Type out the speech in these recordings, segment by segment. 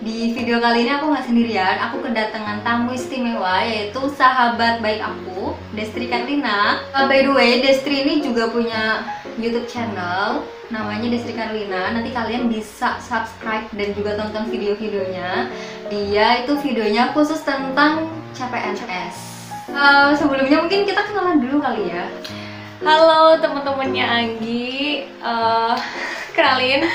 Di video kali ini aku nggak sendirian, aku kedatangan tamu istimewa yaitu sahabat baik aku, Destri Karlina. By the way, Destri ini juga punya YouTube channel, namanya Destri Karlina. Nanti kalian bisa subscribe dan juga tonton video-videonya. Dia itu videonya khusus tentang CPNS. Sebelumnya mungkin kita kenalan dulu kali ya. Halo teman-temannya Anggi, kenalin,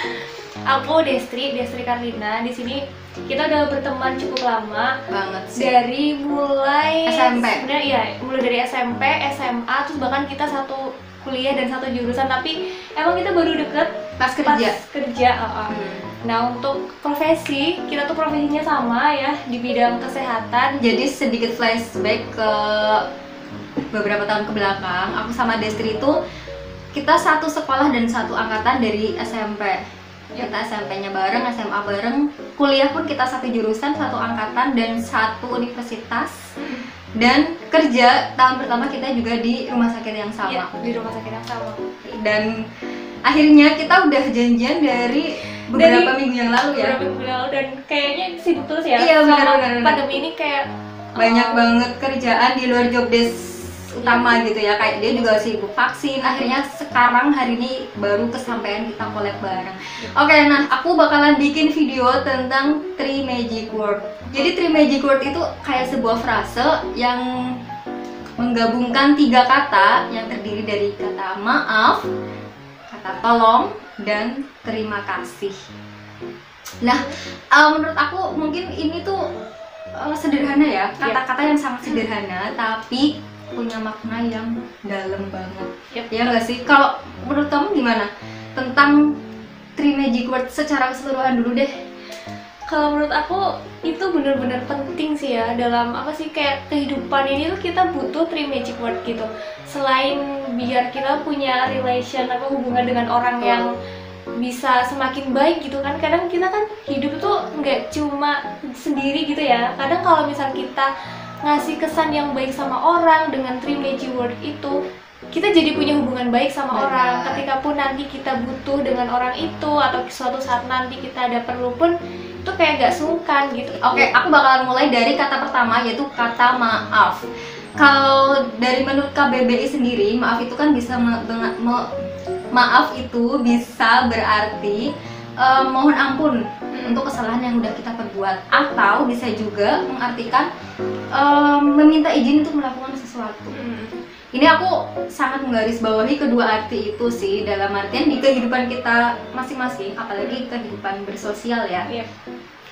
aku Destri Karlina. Di sini kita udah berteman cukup lama Banget sih. dari mulai SMP. Sebenarnya ya, mulai dari SMP, SMA, terus bahkan kita satu kuliah dan satu jurusan. Tapi emang kita baru deket Pas kerja. Nah, untuk profesi, kita tuh profesinya sama ya, di bidang kesehatan. Jadi sedikit flashback ke beberapa tahun ke belakang, aku sama Destri itu kita satu sekolah dan satu angkatan dari SMP. Kita SMP-nya bareng, SMA bareng, kuliah pun kita satu jurusan, satu angkatan dan satu universitas. Dan kerja tahun pertama kita juga di rumah sakit yang sama. Ya, di rumah sakit yang sama. Dan akhirnya kita udah janjian dari beberapa minggu yang lalu ya. Beberapa minggu lalu, dan kayaknya sibuk terus ya. Iya, selama benar. pandemi ini kayak Banyak banget kerjaan di luar job desk utama gitu ya, kayak dia juga sibuk vaksin. Akhirnya sekarang hari ini baru kesampaian kita collab bareng. Oke, nah aku bakalan bikin video tentang Three Magic Word. Jadi Three Magic Word itu kayak sebuah frase yang menggabungkan 3 kata yang terdiri dari kata maaf, kata tolong, dan terima kasih. Nah, menurut aku mungkin ini tuh sederhana ya, kata-kata yang sangat sederhana tapi punya makna yang dalam banget. Ya nggak sih? Kalau menurut kamu gimana tentang Three Magic Word secara keseluruhan dulu deh? kalau menurut aku itu benar-benar penting sih ya, dalam apa sih, kayak kehidupan ini tuh kita butuh three magic word gitu. Selain biar kita punya relation apa hubungan dengan orang yang bisa semakin baik gitu kan. Kadang kita kan hidup tuh nggak cuma sendiri gitu ya. Kadang kalau misal kita ngasih kesan yang baik sama orang dengan three magic word itu, kita jadi punya hubungan baik sama orang. Ketika pun nanti kita butuh dengan orang itu, atau suatu saat nanti kita ada perlu pun, itu kayak gak sungkan gitu. Oke, aku bakalan mulai dari kata pertama, yaitu kata maaf. Kalau dari menurut KBBI sendiri, maaf itu kan bisa maaf itu bisa berarti mohon ampun untuk kesalahan yang udah kita perbuat, atau bisa juga mengartikan meminta izin untuk melakukan sesuatu. Ini aku sangat menggarisbawahi kedua arti itu sih, dalam artian di kehidupan kita masing-masing, apalagi kehidupan bersosial ya.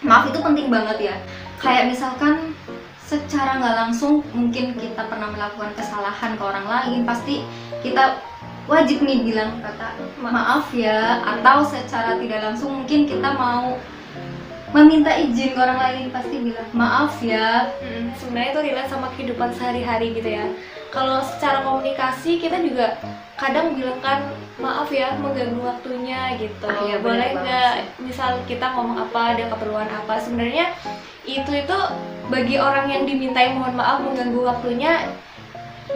Maaf itu penting banget ya. Kayak misalkan secara nggak langsung mungkin kita pernah melakukan kesalahan ke orang lain, pasti kita wajib nih bilang kata maaf ya. Atau secara tidak langsung mungkin kita mau meminta izin ke orang lain, pasti bilang maaf ya. Sebenarnya itu relate sama kehidupan sehari-hari gitu ya. Kalau secara komunikasi kita juga kadang bilang kan maaf ya mengganggu waktunya gitu. Iya, boleh nggak misal kita ngomong apa, ada keperluan apa. Sebenarnya itu bagi orang yang dimintai mohon maaf mengganggu waktunya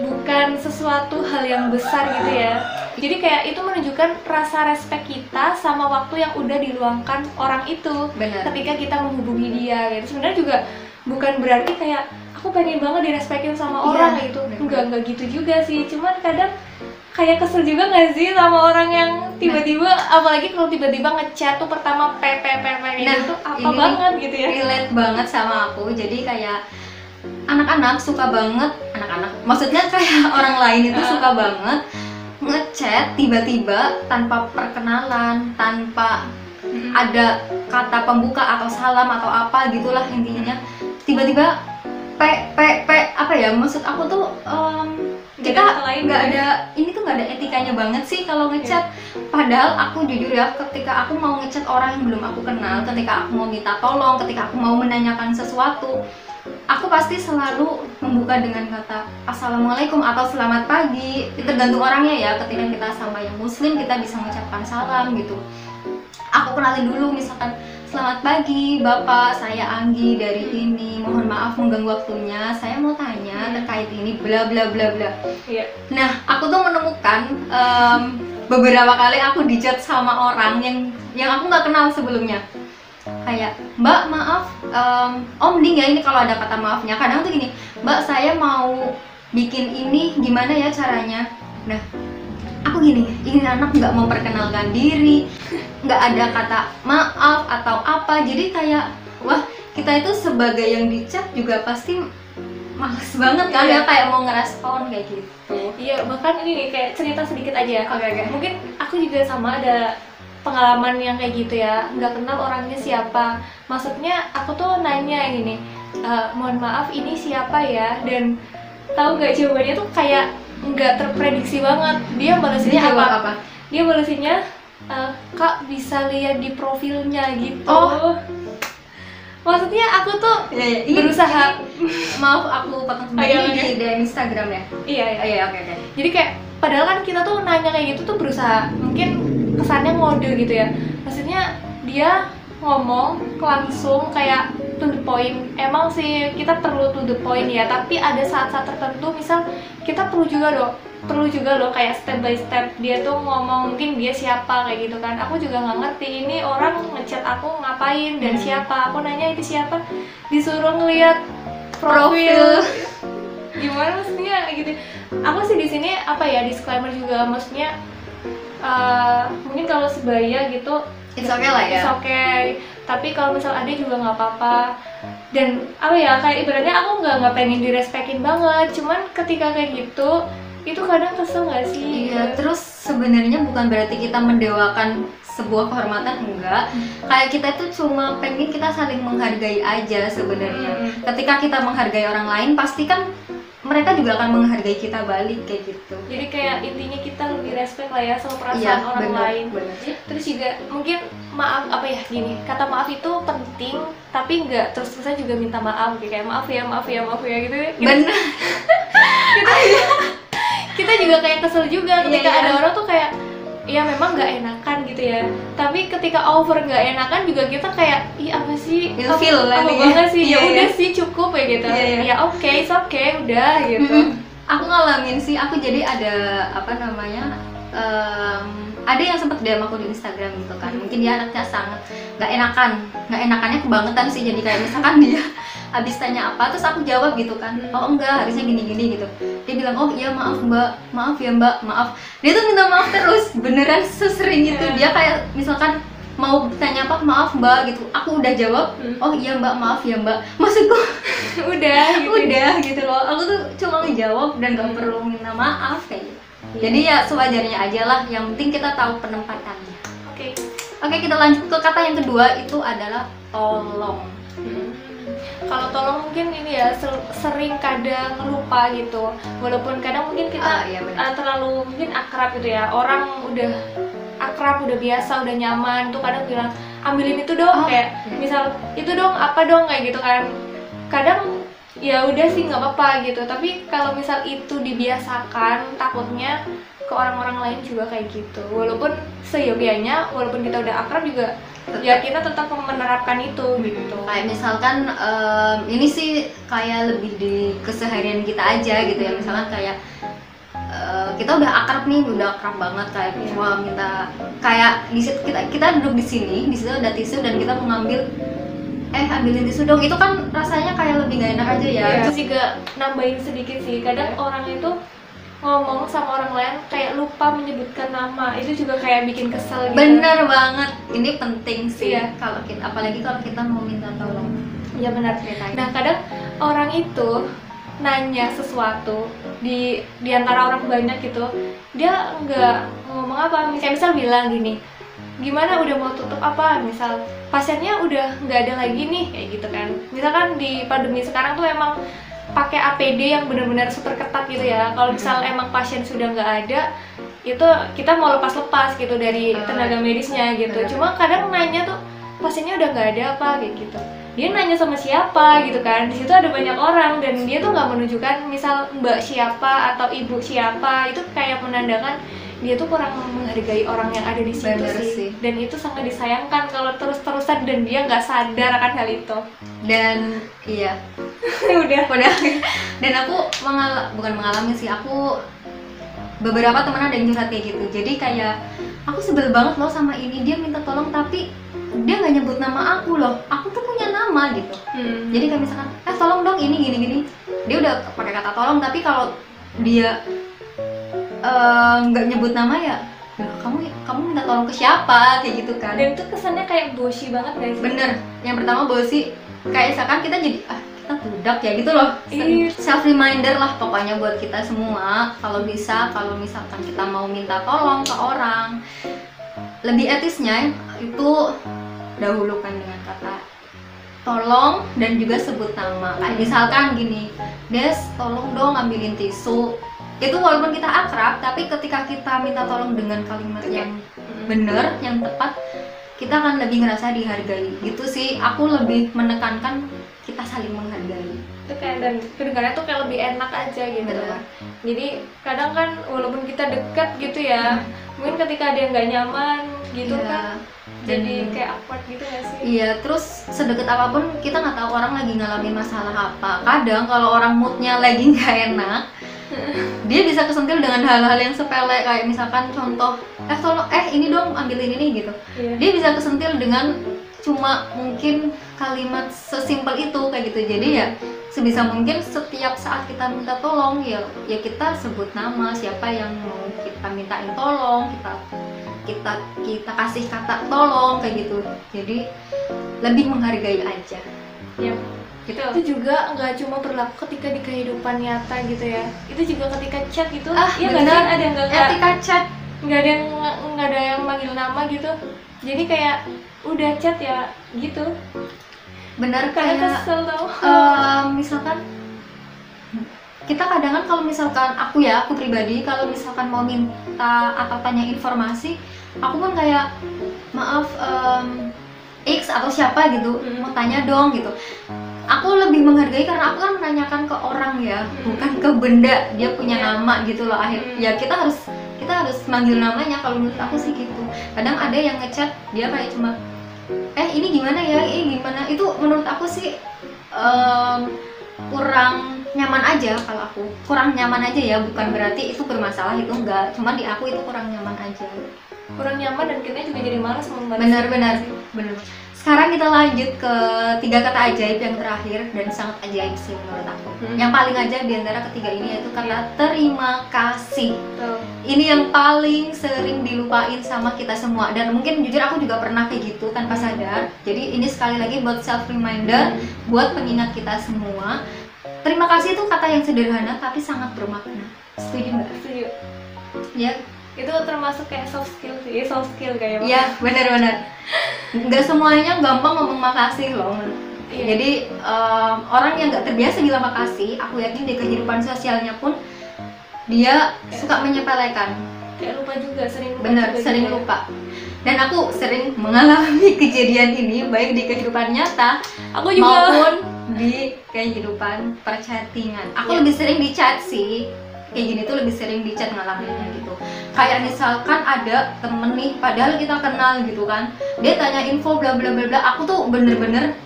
bukan sesuatu hal yang besar gitu ya. Jadi kayak itu menunjukkan rasa respect kita sama waktu yang udah diluangkan orang itu. Ketika kita menghubungi dia gitu. Sebenarnya juga bukan berarti kayak aku pengen banget direspekin sama orang gitu. Enggak gitu juga sih. Cuman kadang kayak kesel juga nggak sih sama orang yang tiba-tiba, apalagi kalau tiba-tiba ngechat tuh pertama gitu, apa banget gitu ya. Relate banget sama aku. Jadi kayak anak-anak suka banget, maksudnya kayak orang lain itu suka banget ngechat tiba-tiba tanpa perkenalan, tanpa ada kata pembuka atau salam atau apa gitulah intinya. Tiba-tiba apa ya, maksud aku tuh kita nggak ada, ini tuh nggak ada etikanya banget sih kalau ngechat. Padahal aku jujur ya, ketika aku mau ngechat orang yang belum aku kenal, ketika aku mau minta tolong, ketika aku mau menanyakan sesuatu, aku pasti selalu membuka dengan kata assalamualaikum atau selamat pagi. Tergantung orangnya ya. Ketika kita sama yang muslim, kita bisa mengucapkan salam gitu. Aku kenalin dulu, misalkan selamat pagi Bapak, saya Anggi dari ini, mohon maaf mengganggu waktunya, saya mau tanya terkait ini bla bla bla bla. Nah, aku tuh menemukan beberapa kali aku di chat sama orang yang aku nggak kenal sebelumnya. kayak Mbak maaf, Om mending ya ini kalau ada kata maafnya. Kadang tuh gini, Mbak saya mau bikin ini gimana ya caranya. Nah aku gini, ini anak nggak memperkenalkan diri, nggak ada kata maaf atau apa, jadi kayak wah kita itu sebagai yang dicap juga pasti males banget kan ya, kayak mau ngerespon kayak gitu. Iya, bahkan ini nih kayak cerita sedikit aja. Oke. Mungkin aku juga sama ada pengalaman yang kayak gitu ya, nggak kenal orangnya siapa. Maksudnya aku tuh nanya gini, mohon maaf ini siapa ya, dan tahu nggak jawabannya tuh kayak nggak terprediksi banget. Dia balesinnya apa? Dia balesinnya, Kak bisa lihat di profilnya gitu. Oh. Maksudnya aku tuh Ini berusaha. maaf aku potong sebenarnya di Instagram ya. Iya. Oke. Jadi kayak padahal kan kita tuh nanya kayak gitu tuh berusaha, mungkin kesannya ngode gitu ya. Maksudnya dia ngomong langsung kayak to the point. Emang sih kita perlu to the point ya, tapi ada saat-saat tertentu misal kita perlu juga loh kayak step by step. Dia tuh ngomong mungkin dia siapa kayak gitu kan. Aku juga nggak ngerti ini orang ngechat aku ngapain dan siapa. Aku nanya itu siapa, disuruh ngeliat profil. Gimana maksudnya gitu. Aku sih di sini apa ya, disclaimer juga, maksudnya mungkin kalau sebaya gitu It's okay lah ya. It's okay. Tapi kalau misal ada juga nggak apa-apa. Dan apa ya, kayak ibaratnya aku nggak pengen direspekin banget. Cuman ketika kayak gitu, itu kadang kesel nggak sih? Iya, terus sebenarnya bukan berarti kita mendewakan sebuah kehormatan, enggak. Kayak kita itu cuma pengen kita saling menghargai aja sebenarnya. Ketika kita menghargai orang lain, pasti kan mereka juga akan menghargai kita balik kayak gitu. Jadi kayak intinya kita lebih respect lah ya sama perasaan orang lain. Bener. Terus juga mungkin maaf apa ya, gini, kata maaf itu penting, tapi nggak terus-terusan juga minta maaf kayak maaf ya gitu. Bener. Kita juga kayak kesel juga ketika Iya. ada orang tuh kayak ya memang nggak enakan gitu ya, tapi ketika over nggak enakan juga kita kayak ih apa sih, Ilfil lah apa nih. banget sih, ya Iya, udah iya. sih cukup ya gitu. Iya. Ya oke, it's okay, udah gitu. Aku ngalamin sih, aku jadi ada apa namanya, ada yang sempet DM aku di Instagram gitu kan. Mungkin dia anaknya sangat nggak enakannya kebangetan sih. Jadi kayak misalkan dia habis tanya apa, terus aku jawab gitu kan, oh enggak harusnya gini gitu. Dia bilang, oh iya maaf mbak, maaf ya mbak, maaf. Dia tuh minta maaf terus, beneran sesering itu. Dia kayak misalkan mau tanya apa, maaf mbak gitu, aku udah jawab, oh iya mbak, maaf ya mbak. Maksudku Udah gitu. udah gitu loh, aku tuh cuma ngejawab dan gak perlu minta maaf kayak gitu. Jadi ya sewajarnya aja lah, yang penting kita tahu penempatannya. Oke, kita lanjut ke kata yang kedua, itu adalah tolong. Kalau tolong mungkin ini ya sering kadang lupa gitu, walaupun kadang mungkin kita Iya, benar. terlalu mungkin akrab gitu ya, orang udah akrab, udah biasa, udah nyaman tuh kadang bilang ambilin itu dong, kayak misal itu dong, apa dong kayak gitu kan. Kadang ya udah sih nggak apa-apa gitu, tapi kalau misal itu dibiasakan takutnya ke orang-orang lain juga kayak gitu. Walaupun seyogianya, walaupun kita udah akrab juga ya kita tetap menerapkan itu gitu. Kayak misalkan ini sih kayak lebih di keseharian kita aja gitu ya. Misalkan kayak kita udah akrab nih, udah akrab banget, kayak cuma minta kayak di situ kita duduk di sini, di situ ada tisu dan kita mau ngambil, ambilin tisu dong. Itu kan rasanya kayak lebih gak enak aja ya. Terus juga nambahin sedikit sih, kadang orang itu ngomong sama orang lain kayak lupa menyebutkan nama, itu juga kayak bikin kesel gitu. Bener banget, ini penting sih. Iya. Kalau kita, apalagi kalau kita mau minta tolong. Iya benar. Nah kadang orang itu nanya sesuatu di antara orang banyak gitu, dia nggak ngomong apa, misal bilang gini, gimana udah mau tutup apa, misal pasiennya udah nggak ada lagi nih kayak gitu kan. Misalkan di pandemi sekarang tuh emang pakai APD yang benar-benar super ketat gitu ya. Kalau misal emang pasien sudah nggak ada, itu kita mau lepas-lepas gitu dari tenaga medisnya gitu. Cuma kadang nanya tuh pasiennya udah nggak ada apa kayak gitu. Dia nanya sama siapa gitu kan. Di situ ada banyak orang dan dia tuh nggak menunjukkan misal mbak siapa atau ibu siapa. Itu kayak menandakan dia tuh kurang menghargai orang yang ada di situ. Bener sih. Dan itu sangat disayangkan kalau terus-terusan dan dia nggak sadar akan hal itu. Dan iya, Udah. dan aku bukan mengalami sih, aku beberapa teman ada yang curhat kayak gitu. Jadi kayak aku sebel banget loh sama ini, dia minta tolong tapi dia nggak nyebut nama aku loh, aku tuh punya nama gitu. Jadi kayak misalkan tolong dong ini gini, dia udah pakai kata tolong, tapi kalau dia nggak nyebut nama ya kamu minta tolong ke siapa, kayak gitu kan. Dan itu kesannya kayak bossy banget guys. Bener, yang pertama bossy, kayak misalkan kita jadi kita budak ya gitu loh. Self reminder lah pokoknya buat kita semua, kalau bisa, kalau misalkan kita mau minta tolong ke orang, lebih etisnya itu dahulukan dengan kata tolong dan juga sebut nama. Kayak misalkan gini, Des tolong dong ambilin tisu. Itu walaupun kita akrab, tapi ketika kita minta tolong dengan kalimat yang bener, yang tepat, kita akan lebih ngerasa dihargai. Gitu sih, aku lebih menekankan kita saling menghargai. Itu kayak, dan kedengarannya tuh kayak lebih enak aja gitu. Jadi kadang kan walaupun kita dekat gitu ya, mungkin ketika ada yang nggak nyaman gitu kan, jadi kayak awkward gitu gak sih? Iya, terus sedekat apapun kita nggak tahu orang lagi ngalamin masalah apa. Kadang kalau orang moodnya lagi nggak enak, dia bisa kesentil dengan hal-hal yang sepele, kayak misalkan contoh, tolong ini dong ambilin ini gitu. Dia bisa kesentil dengan cuma mungkin kalimat sesimpel itu kayak gitu. Jadi ya sebisa mungkin setiap saat kita minta tolong ya kita sebut nama siapa yang mau kita mintain tolong, kita kasih kata tolong kayak gitu. Jadi lebih menghargai aja. Gitu. Itu juga nggak cuma berlaku ketika di kehidupan nyata gitu ya, itu juga ketika chat gitu. Iya benar, ada yang ketika chat nggak ada yang manggil nama gitu, jadi kayak udah chat ya gitu. Benar, kayak kesel tau. Misalkan kita kadang kan kalau misalkan aku pribadi kalau misalkan mau minta atau tanya informasi, aku pun kayak maaf X atau siapa gitu, mau tanya dong gitu. Aku lebih menghargai karena aku kan menanyakan ke orang ya, bukan ke benda. Dia punya nama gitu loh. Ya kita harus manggil namanya. Kalau menurut aku sih gitu. Kadang ada yang ngechat dia kayak cuma ini gimana ya, gimana. Itu menurut aku sih kurang nyaman aja. Kalau aku kurang nyaman aja ya, bukan berarti itu bermasalah, itu enggak. Cuman di aku itu kurang nyaman aja. Kurang nyaman dan kita juga jadi malas membalas. Benar. Sekarang kita lanjut ke 3 kata ajaib yang terakhir dan sangat ajaib sih menurut aku. Yang paling ajaib di antara ketiga ini yaitu kata terima kasih. Ini yang paling sering dilupain sama kita semua, dan mungkin jujur aku juga pernah kayak gitu tanpa sadar. Jadi ini sekali lagi buat self reminder, buat pengingat kita semua. Terima kasih itu kata yang sederhana tapi sangat bermakna. Setuju nggak? Setuju. Ya. Itu termasuk kayak soft skill sih, soft skill kayak. Iya, benar. Nggak semuanya gampang ngomong makasih loh. Jadi orang yang nggak terbiasa bilang makasih, aku yakin di kehidupan sosialnya pun dia suka menyepelekan. Kayak lupa juga, sering lupa. Dan aku sering mengalami kejadian ini baik di kehidupan nyata aku juga, maupun di kehidupan perchattingan. Aku lebih sering di chat sih. Kayak gini tuh lebih sering di chat ngalaminnya gitu. Kayak misalkan ada temen nih, padahal kita kenal gitu kan, dia tanya info bla bla bla bla, aku tuh bener-bener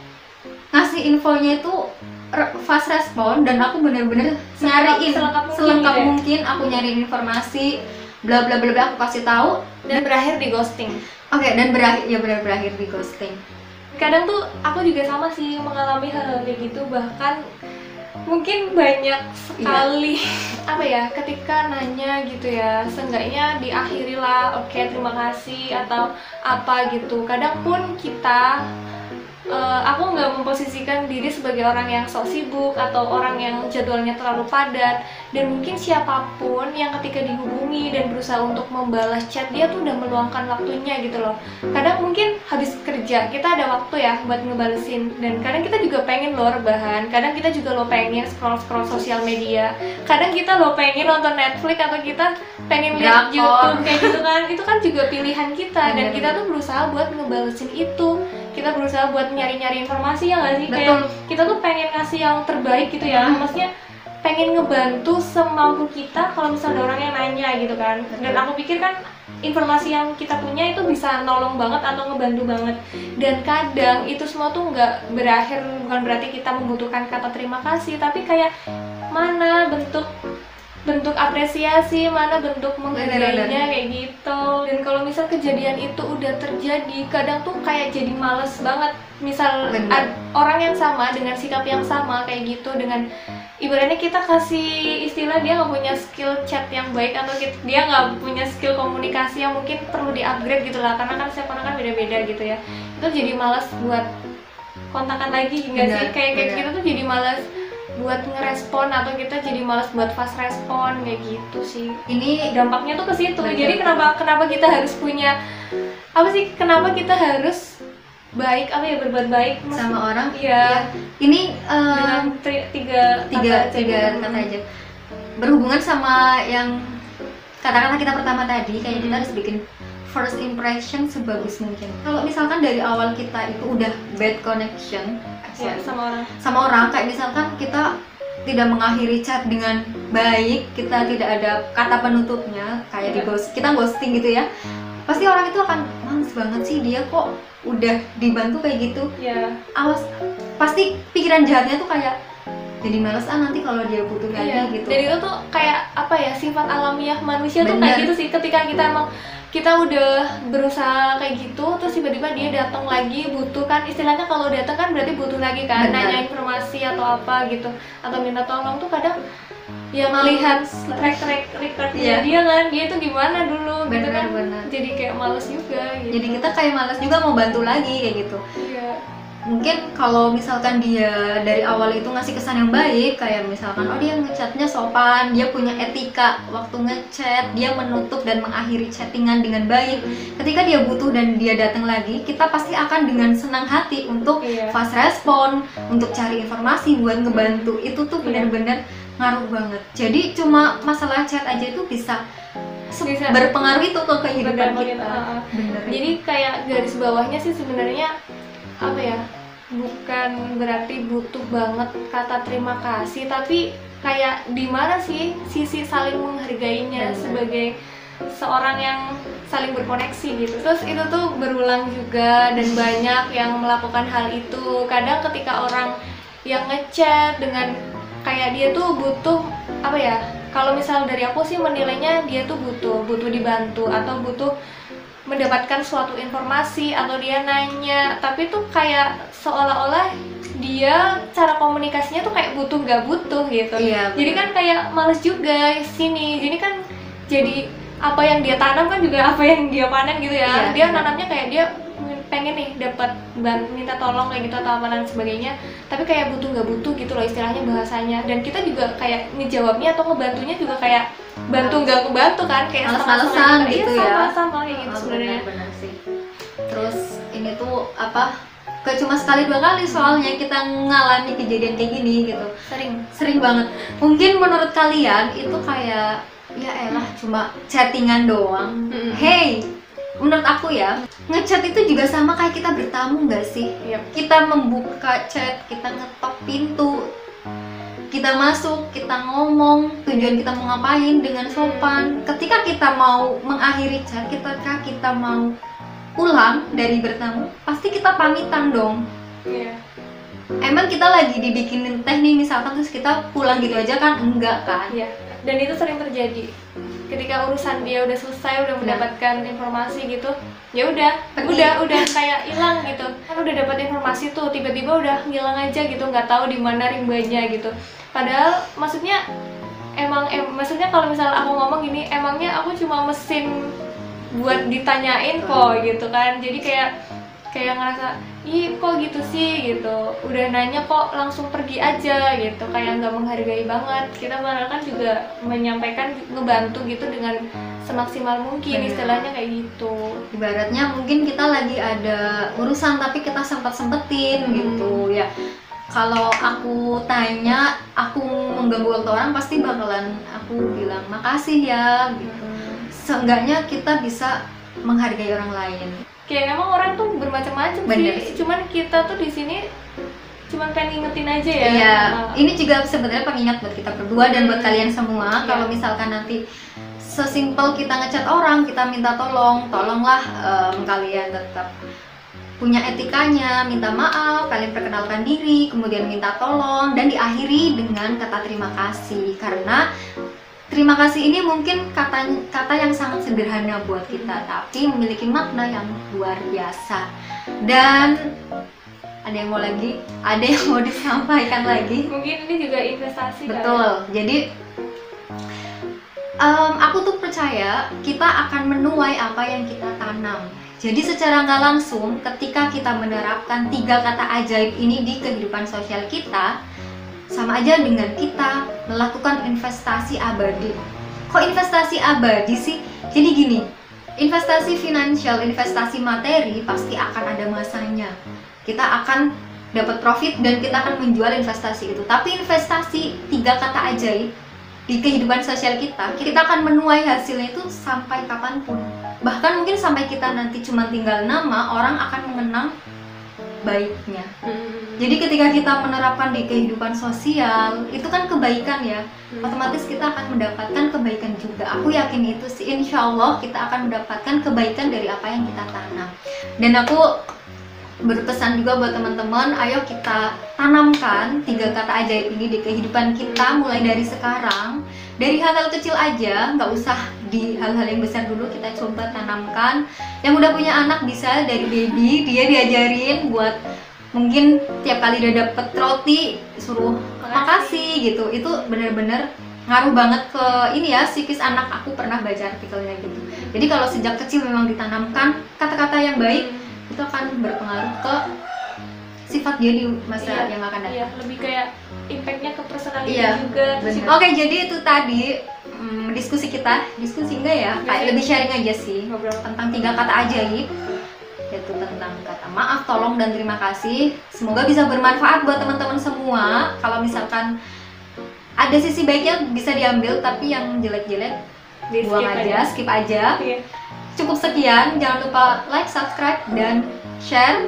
ngasih infonya itu fast respon, dan aku bener-bener nyariin selengkap mungkin, aku nyariin informasi bla bla bla bla, aku kasih tahu, dan berakhir di ghosting. Dan berakhir di ghosting. Kadang tuh aku juga sama sih mengalami hal-hal kayak gitu, bahkan mungkin banyak sekali ketika nanya gitu ya, seenggaknya diakhirilah oke, terima kasih atau apa gitu. Kadang pun kita aku nggak memposisikan diri sebagai orang yang sok sibuk atau orang yang jadwalnya terlalu padat, dan mungkin siapapun yang ketika dihubungi dan berusaha untuk membalas chat dia tuh udah meluangkan waktunya gitu loh. Kadang mungkin habis kerja kita ada waktu ya buat ngebalesin, dan kadang kita juga pengen loh rebahan, kadang kita juga loh pengen scroll sosial media, kadang kita loh pengen nonton Netflix atau kita pengen lihat YouTube kayak gitu kan. Itu kan juga pilihan kita, dan kita tuh berusaha buat ngebalesin itu. Kita berusaha buat nyari-nyari informasi ya nggak sih? Kayak kita tuh pengen ngasih yang terbaik gitu ya, maksudnya pengen ngebantu semampu kita kalau misalnya ada orang yang nanya gitu kan. Dan aku pikir kan informasi yang kita punya itu bisa nolong banget atau ngebantu banget. Dan kadang itu semua tuh nggak berakhir, bukan berarti kita membutuhkan kata terima kasih, tapi kayak mana bentuk bentuk apresiasi, mana bentuk menghargainya Bener-bener. kayak gitu. Dan kalau misal kejadian itu udah terjadi, kadang tuh kayak jadi males banget. Misal Bener. orang yang sama dengan sikap yang sama kayak gitu, dengan ibaratnya kita kasih istilah dia nggak punya skill chat yang baik, atau dia nggak punya skill komunikasi yang mungkin perlu di-upgrade gitu lah, karena kan setiap orang kan beda-beda gitu ya. Itu jadi malas buat kontakan lagi, nggak sih? Bener, Kayak bener. kita tuh jadi malas buat ngerespon, atau kita jadi malas buat fast respon kayak gitu sih. Ini Dampaknya tuh ke situ. Bener. Jadi kenapa kita harus punya apa sih? Kenapa kita harus baik, apa ya, berbuat baik sama orang, Iya. ini Dengan tiga tiga kata aja berhubungan sama yang kata-kata kita pertama tadi, kayak kita harus bikin first impression sebagus mungkin. Kalau misalkan dari awal kita itu udah bad connection Ya, sama orang. sama orang, kayak misalkan kita tidak mengakhiri chat dengan baik, kita tidak ada kata penutupnya, kayak kita ghosting gitu ya, pasti orang itu akan males banget sih dia kok udah dibantu kayak gitu. Ya. Awas, pasti pikiran jahatnya tuh kayak jadi males nanti kalau dia butuh lagi Iya. gitu. Dan itu tuh kayak apa ya, sifat alamiah manusia tuh Bener. kayak gitu sih. Ketika kita udah berusaha kayak gitu, terus tiba-tiba dia datang lagi butuh, kan istilahnya kalau datang kan berarti butuh lagi kan, Bener. nanya informasi atau apa gitu, atau minta tolong tuh kadang ya Males. melihat track recordnya Iya. dia kan, dia tuh gimana dulu gitu kan, Bener. jadi kayak males juga gitu. Jadi kita kayak males juga mau bantu lagi kayak gitu. Iya. Mungkin kalau misalkan dia dari awal itu ngasih kesan yang baik, kayak misalkan oh dia ngechatnya sopan, dia punya etika waktu ngechat, dia menutup dan mengakhiri chattingan dengan baik. Ketika dia butuh dan dia datang lagi, kita pasti akan dengan senang hati untuk Iya. fast respon, untuk cari informasi buat ngebantu. Itu tuh Iya. benar-benar ngaruh banget. Jadi cuma masalah chat aja itu bisa Bisa. berpengaruh itu ke kehidupan Berdampak kita. gitu. Bener. Jadi kayak garis bawahnya sih sebenarnya apa ya, bukan berarti butuh banget kata terima kasih, tapi kayak di mana sih sisi saling menghargainya Bener. sebagai seorang yang saling berkoneksi gitu. Terus itu tuh berulang juga, dan banyak yang melakukan hal itu. Kadang ketika orang yang ngechat dengan kayak dia tuh butuh apa ya, kalau misal dari aku sih menilainya dia tuh butuh dibantu, atau butuh mendapatkan suatu informasi, atau dia nanya, tapi tuh kayak seolah-olah dia cara komunikasinya tuh kayak butuh nggak butuh gitu. Iya, Jadi kan kayak males juga sini. Jadi kan jadi apa yang dia tanam kan juga apa yang dia panen gitu ya. Iya, Dia benar. nanamnya kayak dia pengen nih dapat minta tolong kayak gitu atau apa dan sebagainya, tapi kayak butuh nggak butuh gitu loh istilahnya bahasanya. Dan kita juga kayak ngejawabnya atau ngebantunya juga kayak bantu nggak kebantu kan, kayak Males-malesan gitu ya. sama kayak gitu sebenarnya. Benar sih. Terus ini tuh apa? Gak cuma sekali dua kali soalnya kita ngalami kejadian kayak gini gitu. Sering banget. Mungkin menurut kalian itu kayak ya elah cuma chattingan doang. Hey, menurut aku ya, ngechat itu juga sama kayak kita bertamu nggak sih? Yep. Kita membuka chat, kita ngetok pintu, kita masuk, kita ngomong, tujuan kita mau ngapain dengan sopan. Ketika kita mau mengakhiri chat, ketika kita mau pulang dari bertamu, pasti kita pamitan dong. Iya. Emang kita lagi dibikinin teh nih misalkan, terus kita pulang gitu aja kan? Enggak kan? Iya. Dan itu sering terjadi. Ketika urusan dia udah selesai, udah mendapatkan informasi gitu, ya udah, Pergi. udah kayak hilang gitu. Kan udah dapat informasi tuh, tiba-tiba udah ngilang aja gitu, nggak tahu di mana rimbanya gitu. Padahal maksudnya maksudnya kalau misalnya aku ngomong gini, emangnya aku cuma mesin buat ditanyain kok gitu kan. Jadi kayak ngerasa, ih kok gitu sih gitu, udah nanya kok langsung pergi aja gitu, kayak nggak menghargai banget. Kita padahal kan juga menyampaikan, ngebantu gitu dengan semaksimal mungkin. Bener. Istilahnya kayak gitu. Ibaratnya mungkin kita lagi ada urusan tapi kita sempetin gitu ya. Kalau aku tanya, aku mengganggu waktu orang, pasti bakalan aku bilang makasih ya gitu. Seenggaknya kita bisa menghargai orang lain. Kayak emang orang tuh bermacam-macam Bener sih. sih. Cuman kita tuh di sini cuman pengen ngingetin aja ya. Iya, ini juga sebenarnya pengingat buat kita berdua dan buat kalian semua. Iya. Kalau misalkan nanti sesimpel kita ngechat orang, kita minta tolonglah kalian tetap punya etikanya, minta maaf, kalian perkenalkan diri, kemudian minta tolong, dan diakhiri dengan kata terima kasih. Karena terima kasih ini mungkin kata yang sangat sederhana buat kita, tapi memiliki makna yang luar biasa. Dan ada yang mau disampaikan lagi? Mungkin ini juga investasi. Betul. Jadi aku tuh percaya kita akan menuai apa yang kita tanam. Jadi secara nggak langsung ketika kita menerapkan 3 kata ajaib ini di kehidupan sosial kita, sama aja dengan kita melakukan investasi abadi. Kok investasi abadi sih? Jadi gini, investasi finansial, investasi materi pasti akan ada masanya. Kita akan dapat profit dan kita akan menjual investasi itu. Tapi investasi 3 kata ajaib di kehidupan sosial kita akan menuai hasilnya itu sampai kapanpun. Bahkan mungkin sampai kita nanti cuma tinggal nama, orang akan mengenang baiknya. Jadi ketika kita menerapkan di kehidupan sosial, itu kan kebaikan ya, otomatis kita akan mendapatkan kebaikan juga. Aku yakin itu sih, insya Allah kita akan mendapatkan kebaikan dari apa yang kita tanam. Dan aku berpesan juga buat teman-teman, ayo kita tanamkan 3 kata ajaib ini di kehidupan kita mulai dari sekarang. Dari hal-hal kecil aja, nggak usah di hal-hal yang besar dulu, kita coba tanamkan. Yang udah punya anak bisa dari baby, dia diajarin buat mungkin tiap kali dia dapet roti suruh makasih gitu. Itu bener-bener ngaruh banget ke ini ya, psikis anak. Aku pernah baca artikelnya gitu. Jadi kalau sejak kecil memang ditanamkan kata-kata yang baik, itu akan berpengaruh ke sifat dia di masa yang akan datang. Iya, lebih kayak impactnya ke personality juga. Oke, jadi itu tadi diskusi enggak ya? Kayak lebih sharing aja sih tentang 3 kata ajaib, yaitu tentang kata maaf, tolong, dan terima kasih. Semoga bisa bermanfaat buat teman-teman semua. Kalau misalkan ada sisi baiknya bisa diambil, tapi yang jelek-jelek buang aja, skip aja. Cukup sekian, jangan lupa like, subscribe, dan share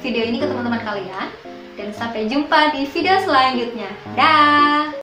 video ini ke teman-teman kalian. Dan sampai jumpa di video selanjutnya. Dah.